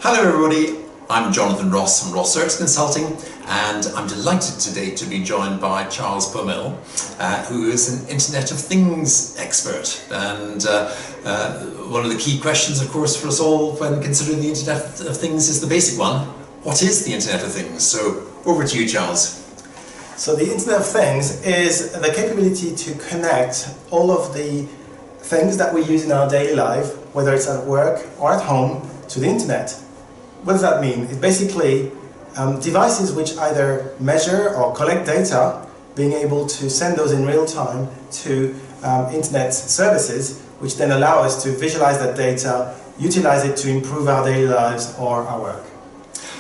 Hello everybody, I'm Jonathan Ross from Ross Search Consulting, and I'm delighted today to be joined by Charles Paumelle, who is an Internet of Things expert. And one of the key questions, of course, for us all when considering the Internet of Things is the basic one: what is the Internet of Things? So over to you, Charles. So the Internet of Things is the capability to connect all of the things that we use in our daily life, whether it's at work or at home, to the Internet. What does that mean? It's basically devices which either measure or collect data, being able to send those in real time to Internet services, which then allow us to visualize that data, utilize it to improve our daily lives or our work.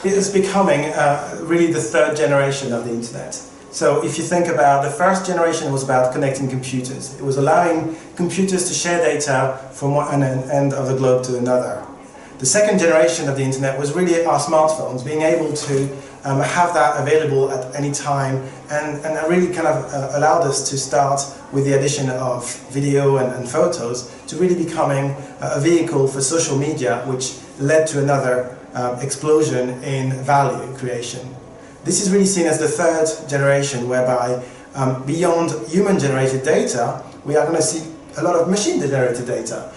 It is becoming really the third generation of the Internet. So if you think about the first generation, it was about connecting computers. It was allowing computers to share data from one end of the globe to another. The second generation of the Internet was really our smartphones, being able to have that available at any time, and really kind of allowed us to start with the addition of video and photos to really becoming a vehicle for social media, which led to another explosion in value creation. This is really seen as the third generation, whereby beyond human-generated data, we are going to see a lot of machine-generated data.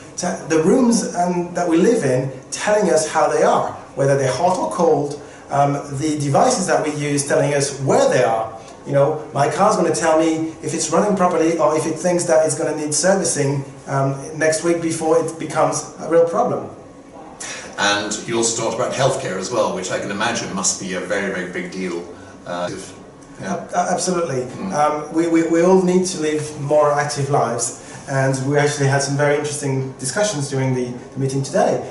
The rooms that we live in telling us how they are, whether they're hot or cold, the devices that we use telling us where they are. You know, my car's going to tell me if it's running properly or if it thinks that it's going to need servicing next week before it becomes a real problem. And you also talked about healthcare as well, which I can imagine must be a very, very big deal. Yeah. Absolutely. We all need to live more active lives, and we actually had some very interesting discussions during the meeting today.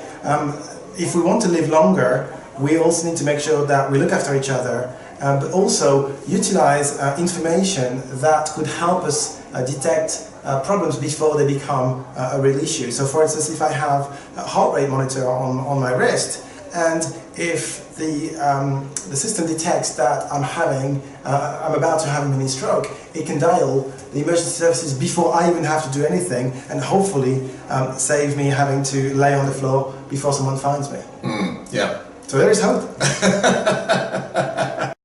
If we want to live longer, we also need to make sure that we look after each other, but also utilize information that could help us detect problems before they become a real issue. So for instance, if I have a heart rate monitor on my wrist, and if the system detects that I'm about to have a mini stroke, it can dial the emergency services before I even have to do anything, and hopefully save me having to lay on the floor before someone finds me. Yeah. So there is hope.